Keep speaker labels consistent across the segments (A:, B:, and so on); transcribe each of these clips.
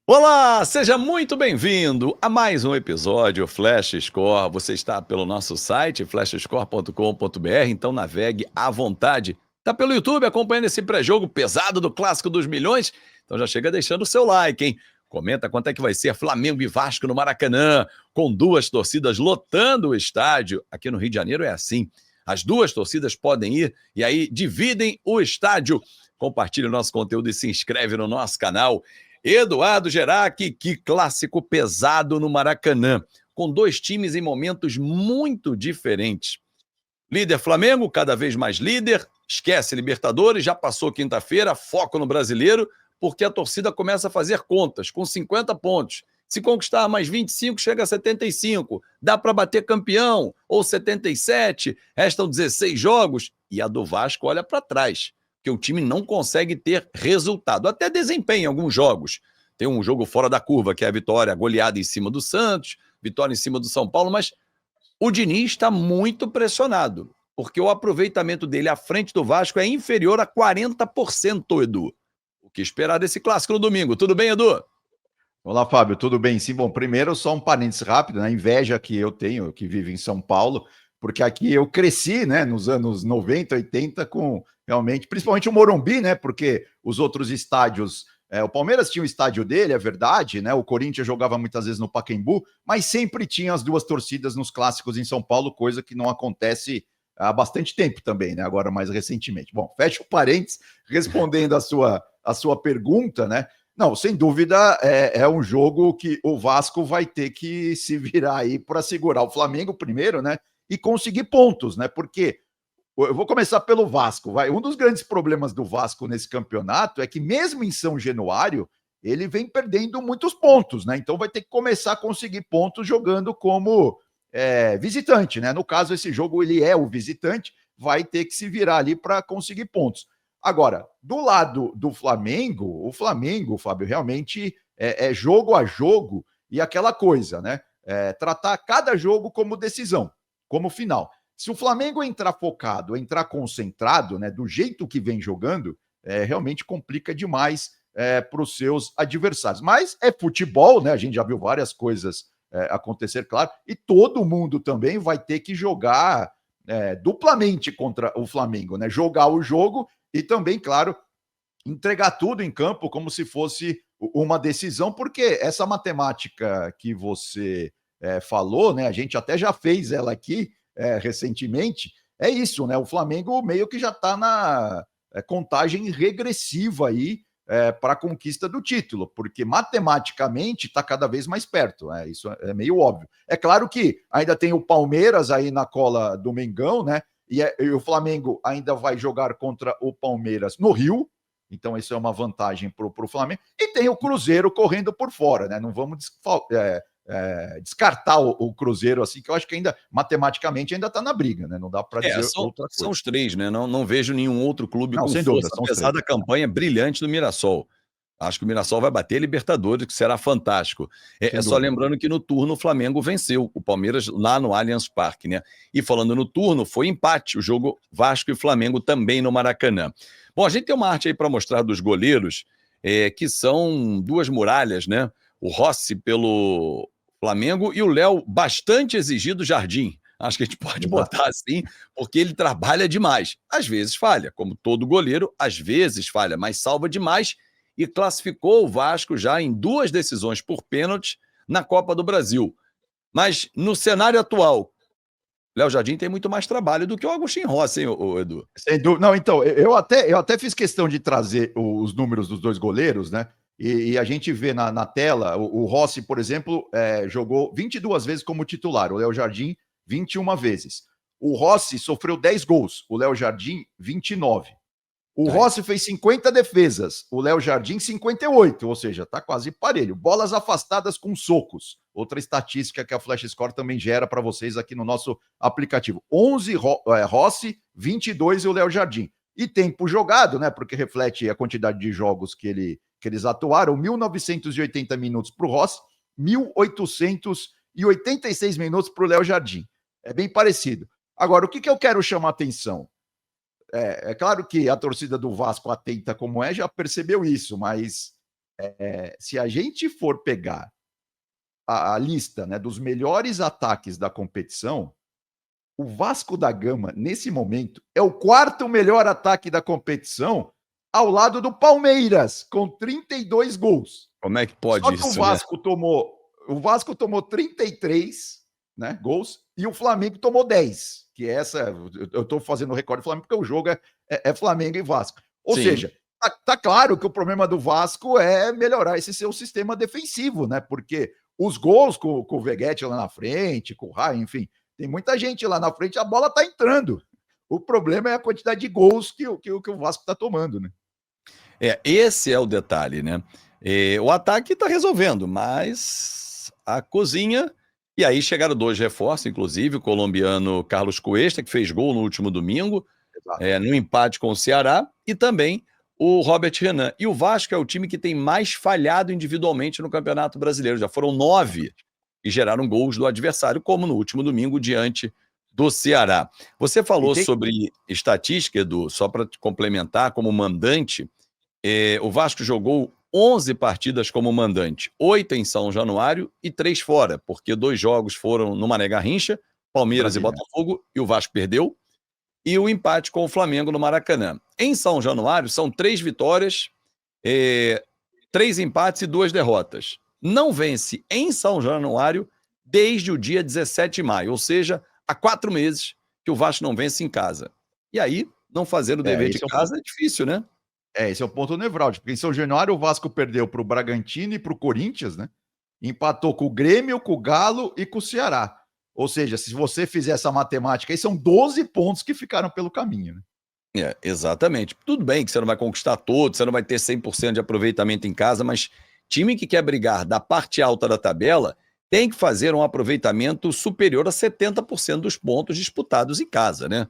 A: Olá, seja muito bem-vindo a mais um episódio Flash Score. Você está pelo nosso site flashscore.com.br, então navegue à vontade. Está pelo YouTube acompanhando esse pré-jogo pesado do Clássico dos Milhões? Então já chega deixando o seu like, hein? Comenta quanto é que vai ser Flamengo e Vasco no Maracanã, com duas torcidas lotando o estádio. Aqui no Rio de Janeiro é assim. As duas torcidas podem ir e aí dividem o estádio. Compartilhe o nosso conteúdo e se inscreve no nosso canal. Eduardo Gerac, que clássico pesado no Maracanã, com dois times em momentos muito diferentes. Líder Flamengo, cada vez mais líder, esquece Libertadores, já passou quinta-feira, foco no Brasileiro, porque a torcida começa a fazer contas, com 50 pontos. Se conquistar mais 25, chega a 75. Dá para bater campeão, ou 77, restam 16 jogos, e a do Vasco olha para trás, porque o time não consegue ter resultado, até desempenho em alguns jogos. Tem um jogo fora da curva, que é a vitória, a goleada em cima do Santos, vitória em cima do São Paulo, mas o Diniz está muito pressionado, porque o aproveitamento dele à frente do Vasco é inferior a 40%, Edu. O que esperar desse clássico no domingo? Tudo bem, Edu?
B: Olá, Fábio, tudo bem? Sim, bom, primeiro só um parênteses rápido, né? A inveja que eu tenho, que vivo em São Paulo, porque aqui eu cresci, né, nos anos 90, 80, com realmente, principalmente o Morumbi, né? Porque os outros estádios, o Palmeiras tinha o estádio dele, é verdade, né? O Corinthians jogava muitas vezes no Pacaembu, mas sempre tinha as duas torcidas nos clássicos em São Paulo, coisa que não acontece há bastante tempo também, né? Agora mais recentemente. Bom, fecha o parênteses, respondendo a sua pergunta, né? Não, sem dúvida é um jogo que o Vasco vai ter que se virar aí para segurar o Flamengo primeiro, né? E conseguir pontos, né? Porque eu vou começar pelo Vasco. Vai. Um dos grandes problemas do Vasco nesse campeonato é que, mesmo em São Januário, ele vem perdendo muitos pontos, né? Então vai ter que começar a conseguir pontos jogando como visitante, né? No caso, esse jogo ele é o visitante, vai ter que se virar ali para conseguir pontos. Agora, do lado do Flamengo, o Flamengo, Fábio, realmente é jogo a jogo e aquela coisa, né? Tratar cada jogo como decisão, como final. Se o Flamengo entrar focado, entrar concentrado, né, do jeito que vem jogando, realmente complica demais para os seus adversários. Mas é futebol, né? A gente já viu várias coisas acontecer, claro, e todo mundo também vai ter que jogar duplamente contra o Flamengo, né? Jogar o jogo e também, claro, entregar tudo em campo como se fosse uma decisão, porque essa matemática que você falou, né? A gente até já fez ela aqui recentemente. É isso, né? O Flamengo meio que já está na contagem regressiva aí para a conquista do título, porque matematicamente está cada vez mais perto. Isso é meio óbvio. É claro que ainda tem o Palmeiras aí na cola do Mengão, né? E o Flamengo ainda vai jogar contra o Palmeiras no Rio, então isso é uma vantagem para o Flamengo. E tem o Cruzeiro correndo por fora, né? Não vamos descartar o Cruzeiro assim, que eu acho que ainda matematicamente ainda está na briga, né? Não dá para dizer
A: São,
B: outra
A: são
B: coisa.
A: os três, né? Não vejo nenhum outro clube
B: Não,
A: com
B: sem dúvida,
A: força,
B: são os
A: apesar
B: três.
A: da campanha brilhante do Mirassol. Acho que o Mirassol vai bater Libertadores, que será fantástico.
B: Sem
A: Só
B: dúvida.
A: lembrando que no turno o Flamengo venceu o Palmeiras lá no Allianz Parque, né? E falando no turno, foi empate o jogo Vasco e Flamengo também no Maracanã. Bom, a gente tem uma arte aí para mostrar dos goleiros, que são duas muralhas, né? O Rossi pelo Flamengo e o Léo, bastante exigido, Jardim. Acho que a gente pode
B: Exato.
A: botar assim, porque ele trabalha demais. Às vezes falha, como todo goleiro, às vezes falha, mas salva demais e classificou o Vasco já em duas decisões por pênalti na Copa do Brasil. Mas no cenário atual, Léo Jardim tem muito mais trabalho do que o Agostinho Rossi, hein, Edu?
B: Sem dúvida. Não, então, eu até fiz questão de trazer os números dos dois goleiros, né? E a gente vê na tela, o Rossi, por exemplo, jogou 22 vezes como titular, o Léo Jardim, 21 vezes. O Rossi sofreu 10 gols, o Léo Jardim, 29. O
A: Aí.
B: Rossi fez 50 defesas, o Léo Jardim 58, ou seja, tá quase parelho. Bolas afastadas com socos. Outra estatística que a Flash Score também gera para vocês aqui no nosso aplicativo. 11 Rossi, 22 e o Léo Jardim. E tempo jogado, né? Porque reflete a quantidade de jogos que eles atuaram: 1.980 minutos para o Rossi, 1.886 minutos para o Léo Jardim. É bem parecido. Agora, o que eu quero chamar a atenção? É claro que a torcida do Vasco, atenta como já percebeu isso, mas se a gente for pegar a lista, né, dos melhores ataques da competição, o Vasco da Gama, nesse momento, é o quarto melhor ataque da competição, ao lado do Palmeiras, com 32 gols.
A: Como é que pode
B: Só que
A: isso, né?
B: o Vasco tomou 33, né, gols, e o Flamengo tomou 10, que é essa, eu estou fazendo o recorde do Flamengo porque o jogo é Flamengo e Vasco. Ou
A: Sim.
B: seja, tá claro que o problema do Vasco é melhorar esse seu sistema defensivo, né? Porque os gols com o Veguete lá na frente, com o Rai, enfim, tem muita gente lá na frente, a bola tá entrando. O problema é a quantidade de gols que o Vasco tá tomando, né?
A: Esse é o detalhe, né? O ataque tá resolvendo, mas a cozinha... E aí chegaram 2 reforços, inclusive o colombiano Carlos Cuesta, que fez gol no último domingo, no empate com o Ceará, e também o Robert Renan. E o Vasco é o time que tem mais falhado individualmente no Campeonato Brasileiro. Já foram 9 e geraram gols do adversário, como no último domingo, diante do Ceará. Você falou sobre estatística, Edu, só para complementar, como mandante, o Vasco jogou 11 partidas como mandante, 8 em São Januário e 3 fora, porque 2 jogos foram no Mané Garrincha, Palmeiras e Botafogo, e o Vasco perdeu, e o empate com o Flamengo no Maracanã. Em São Januário, são 3 vitórias, 3 empates e 2 derrotas. Não vence em São Januário desde o dia 17 de maio, ou seja, há 4 meses que o Vasco não vence em casa. E aí, não fazer o dever de casa é difícil, né?
B: Esse é o ponto nevrálgico, porque em São Januário o Vasco perdeu para o Bragantino e para o Corinthians, né? Empatou com o Grêmio, com o Galo e com o Ceará. Ou seja, se você fizer essa matemática aí, são 12 pontos que ficaram pelo caminho, né?
A: Exatamente. Tudo bem que você não vai conquistar todos, você não vai ter 100% de aproveitamento em casa, mas time que quer brigar da parte alta da tabela tem que fazer um aproveitamento superior a 70% dos pontos disputados em casa, né?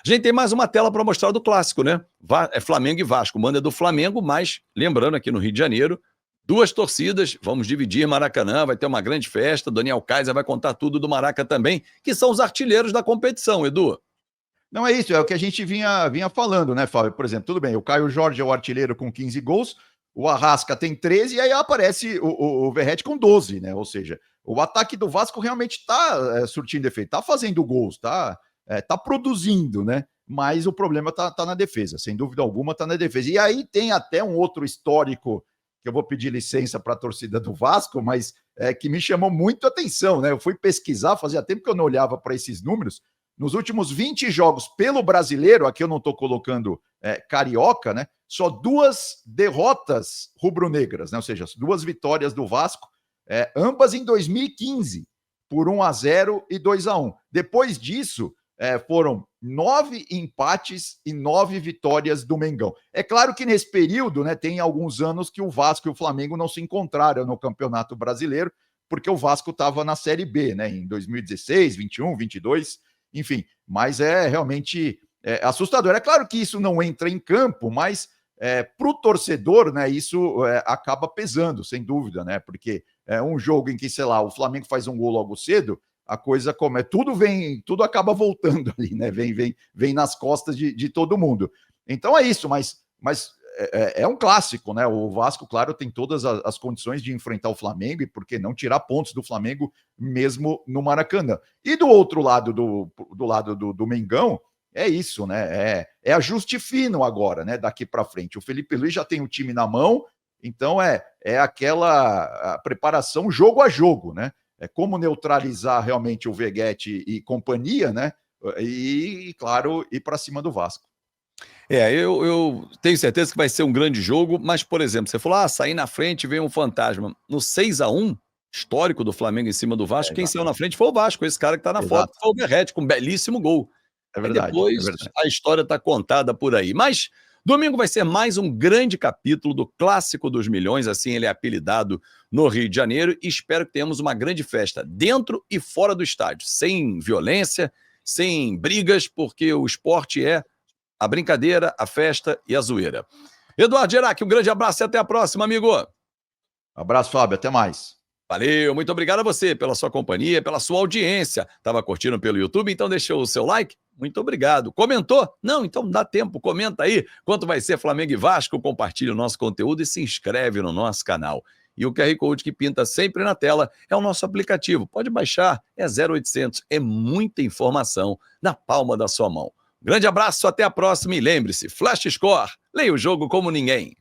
A: A gente tem mais uma tela para mostrar do clássico, né? É Flamengo e Vasco. Manda do Flamengo, mas lembrando aqui no Rio de Janeiro, 2 torcidas, vamos dividir Maracanã, vai ter uma grande festa, Daniel Kaiser vai contar tudo do Maraca também, que são os artilheiros da competição, Edu.
B: Não é isso, é o que a gente vinha falando, né, Fábio? Por exemplo, tudo bem, o Caio Jorge é o artilheiro com 15 gols, o Arrasca tem 13 e aí aparece o Verratti com 12, né? Ou seja, o ataque do Vasco realmente está surtindo efeito, está fazendo gols, está produzindo, né? Mas o problema tá na defesa, sem dúvida alguma tá na defesa. E aí tem até um outro histórico que eu vou pedir licença para a torcida do Vasco, mas que me chamou muito a atenção, né? Eu fui pesquisar, fazia tempo que eu não olhava para esses números. Nos últimos 20 jogos pelo brasileiro, aqui eu não estou colocando carioca, né? Só 2 derrotas rubro-negras, né? Ou seja, 2 vitórias do Vasco, ambas em 2015, por 1-0 e 2-1. Depois disso, foram 9 empates e 9 vitórias do Mengão. É claro que nesse período, né, tem alguns anos que o Vasco e o Flamengo não se encontraram no Campeonato Brasileiro, porque o Vasco estava na Série B, né, em 2016, 21, 22, enfim. Mas é realmente assustador. É claro que isso não entra em campo, mas para o torcedor, né, isso acaba pesando, sem dúvida, né, porque é um jogo em que, sei lá, o Flamengo faz um gol logo cedo, a coisa como tudo acaba voltando ali, né? Vem nas costas de todo mundo. Então é isso, mas é um clássico, né? O Vasco, claro, tem todas as condições de enfrentar o Flamengo e por que não tirar pontos do Flamengo mesmo no Maracanã. E do outro lado do lado do Mengão, é isso, né? É ajuste fino agora, né? Daqui para frente. O Felipe Luiz já tem o time na mão, então é aquela preparação jogo a jogo, né? Como neutralizar realmente o Veguete e companhia, né? E, claro, ir para cima do Vasco.
A: Eu tenho certeza que vai ser um grande jogo, mas, por exemplo, você falou, sair na frente veio um fantasma. No 6-1, histórico do Flamengo em cima do Vasco, quem saiu na frente foi o Vasco, esse cara que tá na foto, foi o Verratti, com um belíssimo gol.
B: É verdade.
A: Depois a história tá contada por aí. Mas domingo vai ser mais um grande capítulo do Clássico dos Milhões, assim ele é apelidado no Rio de Janeiro, e espero que tenhamos uma grande festa dentro e fora do estádio, sem violência, sem brigas, porque o esporte é a brincadeira, a festa e a zoeira. Eduardo Gerac, um grande abraço e até a próxima, amigo.
B: Abraço, Fábio, até mais.
A: Valeu, muito obrigado a você pela sua companhia, pela sua audiência. Tava curtindo pelo YouTube, então deixou o seu like? Muito obrigado. Comentou? Não, então dá tempo, comenta aí quanto vai ser Flamengo e Vasco, compartilha o nosso conteúdo e se inscreve no nosso canal. E o QR Code que pinta sempre na tela é o nosso aplicativo. Pode baixar, é 0800, é muita informação na palma da sua mão. Grande abraço, até a próxima e lembre-se, Flash Score, leia o jogo como ninguém.